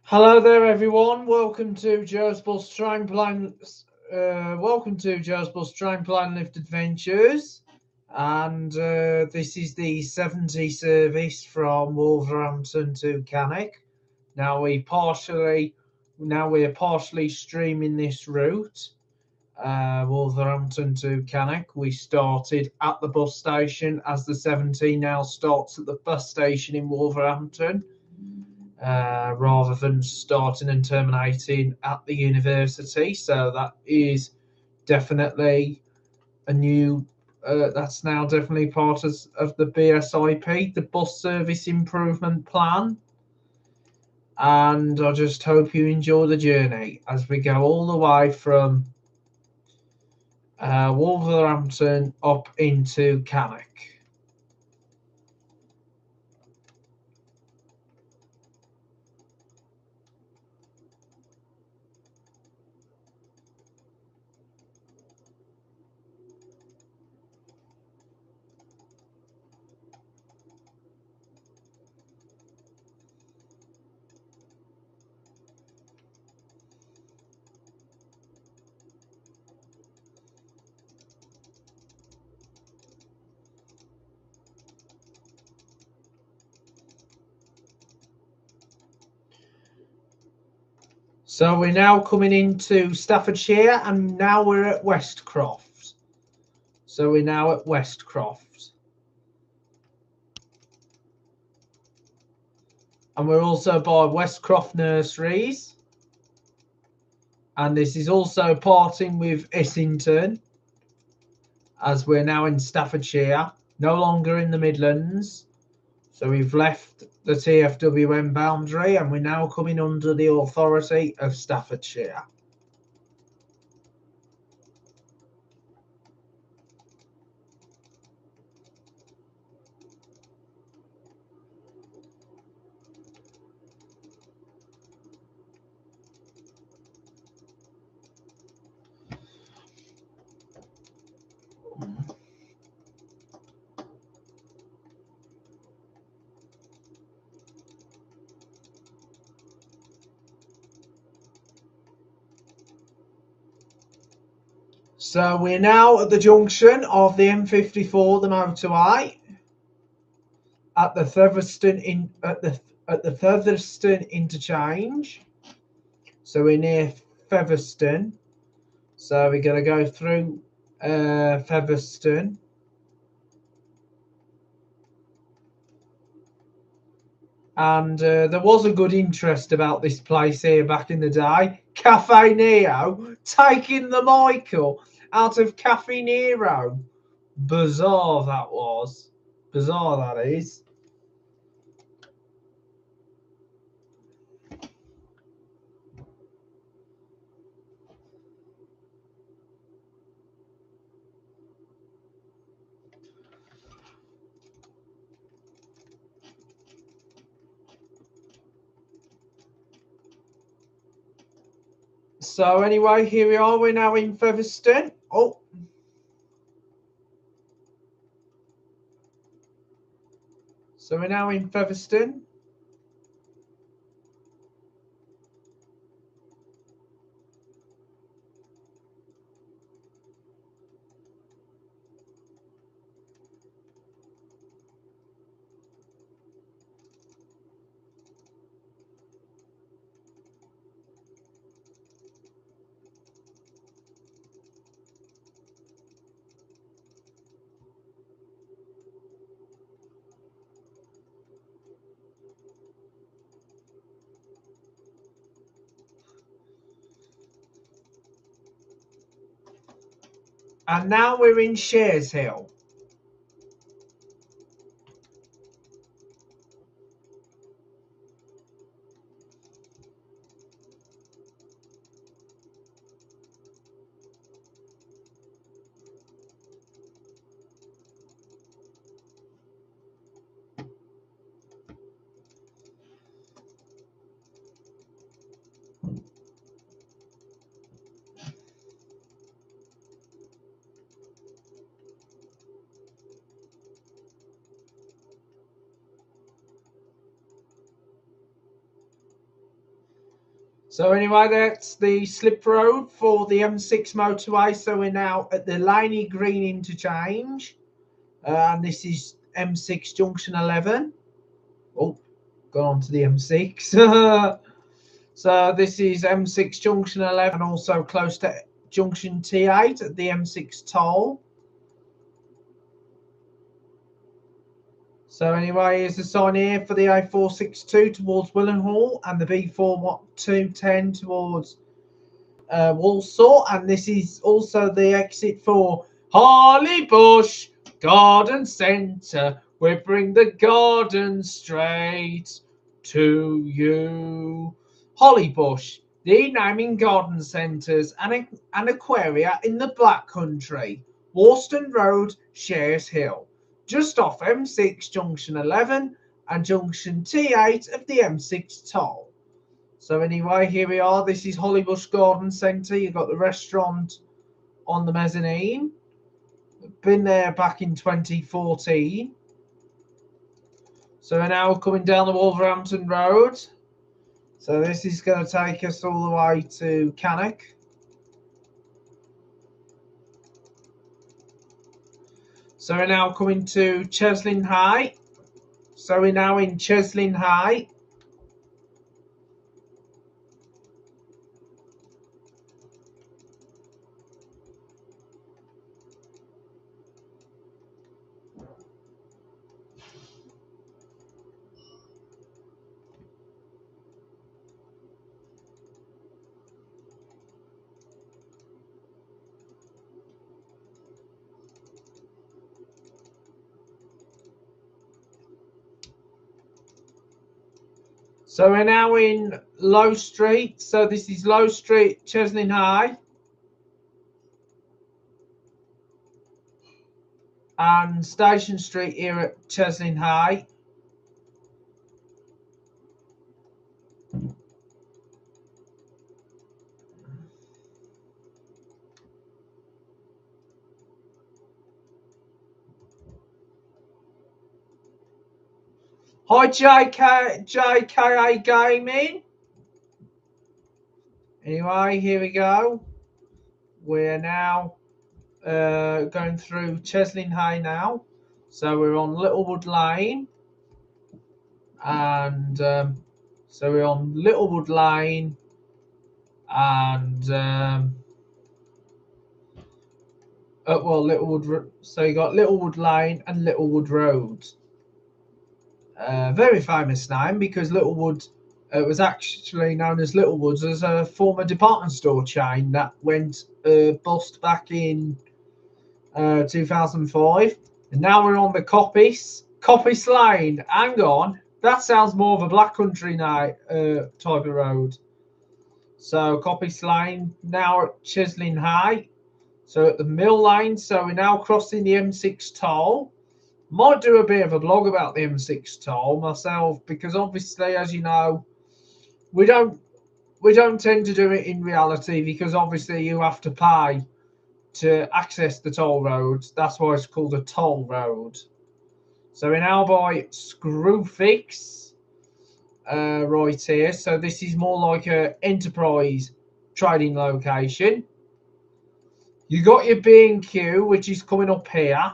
Hello there, everyone. Welcome to Joe's Bus Trampoline. Welcome to Joe's Bus Trampoline Lift Adventures, and this is the 70 service from Wolverhampton to Cannock. Now we're partially streaming this route, Wolverhampton to Cannock. We started at the bus station, as the 70 now starts at the bus station in Wolverhampton. Rather than starting and terminating at the university. So that is definitely a new, that's now definitely part of the BSIP, the Bus Service Improvement Plan. And I just hope you enjoy the journey as we go all the way from Wolverhampton up into Cannock. So we're now coming into Staffordshire, and now we're at Westcroft. So we're now at Westcroft. And we're also by Westcroft Nurseries. And this is also parting with Essington, as we're now in Staffordshire, no longer in the Midlands. So we've left the TFWM boundary and we're now coming under the authority of Staffordshire. So we're now at the junction of the M54, the motorway, at the Featherstone at the Featherstone interchange. So we're near Featherstone. So we're going to go through Featherstone. And there was a good interest about this place here back in the day. Cafe Nero, taking the Michael out of Cafe Nero. Bizarre that was. Bizarre that is. So anyway, here we are. We're now in Featherstone. Oh. So we're now in Featherstone. And now we're in Shares Hill. So anyway, that's the slip road for the M6 motorway. So we're now at the Laney Green interchange. And this is M6 Junction 11. Oh, gone on to the M6. So this is M6 Junction 11 and also close to Junction T8 at the M6 toll. So anyway, here's the sign here for the A462 towards Willenhall and the B4210 towards Walsall. And this is also the exit for Harley-Bush Garden Centre. We bring the garden straight to you. Hollybush, the naming garden centres and aquaria in the Black Country. Worston Road, Shares Hill. Just off M6 Junction 11 and Junction T8 of the M6 toll. So anyway, here we are. This is Hollybush Garden Centre. You've got the restaurant on the mezzanine. Been there back in 2014. So we're now coming down the Wolverhampton Road. So this is going to take us all the way to Cannock. So we're now coming to Cheslin High. So we're now in Cheslin High. So we're now in Low Street. So this is Low Street, Cheslin High. And Station Street here at Cheslin High. Hi JKA Gaming. Anyway, here we go. We're now going through Cheslin High now. So we're on Littlewood Lane. And so we're on Littlewood Lane. And well, Littlewood. So you got Littlewood Lane and Littlewood Road. Very famous name because Littlewood was actually known as Littlewoods as a former department store chain that went bust back in 2005. And now we're on the Coppice Lane. Hang on, that sounds more of a Black Country type of road. So Coppice Lane now at Cheslin High. So at the Mill Lane. So we're now crossing the M6 toll. Might do a bit of a blog about the M6 toll myself because obviously, as you know, we don't tend to do it in reality because obviously you have to pay to access the toll road. That's why it's called a toll road. So we're now by Screwfix right here. So this is more like a enterprise trading location. You got your B&Q, which is coming up here.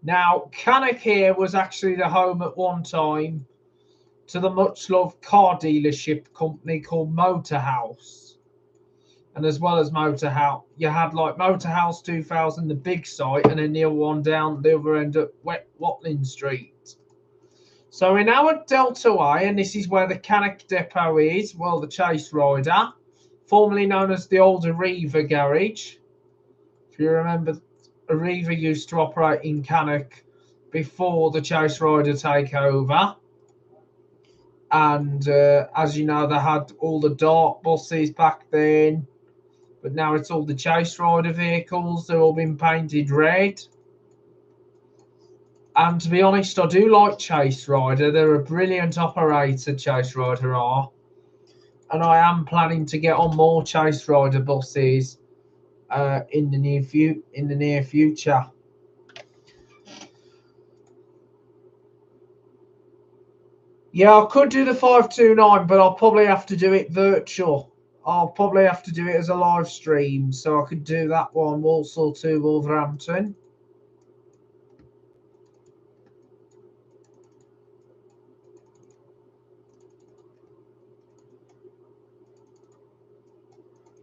Now, Cannock here was actually the home at one time to the much-loved car dealership company called Motorhouse. And as well as Motorhouse, you had like Motorhouse 2000, the big site, and then the other one down the other end at Watling Street. So we're now at Delta Way, and this is where the Cannock depot is. Well, the Chase Rider, formerly known as the old Arriva garage. If you remember, Arriva used to operate in Cannock before the Chase Rider takeover. And as you know, they had all the Dart buses back then. But now it's all the Chase Rider vehicles. They've all been painted red. And to be honest, I do like Chase Rider. They're a brilliant operator, Chase Rider are. And I am planning to get on more Chase Rider buses in the near future. Yeah, I could do the 529, but I'll probably have to do it virtual I'll probably have to do it as a live stream, so I could do that one, Walsall to Wolverhampton.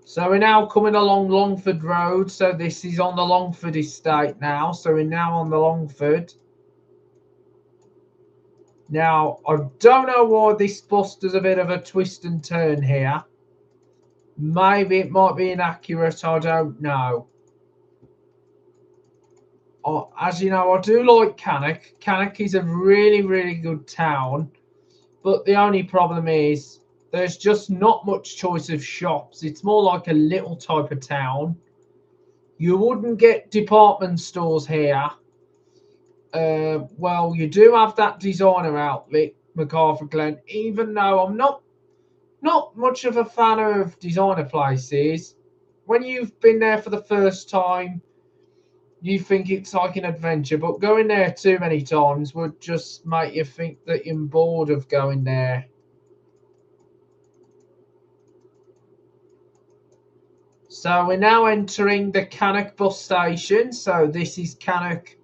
So we're now coming along Longford Road. So this is on the Longford estate now. So we're now on the Longford. Now, I don't know why this bus does a bit of a twist and turn here. Maybe it might be inaccurate. I don't know. As you know, I do like Cannock. Cannock is a really, really good town. But the only problem is there's just not much choice of shops. It's more like a little type of town. You wouldn't get department stores here. Well, you do have that designer outlet, MacArthur Glen, even though I'm not much of a fan of designer places. When you've been there for the first time, you think it's like an adventure, but going there too many times would just make you think that you're bored of going there. So we're now entering the Cannock bus station. So this is Cannock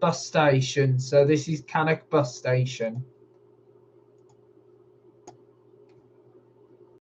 bus station. So this is Cannock bus station.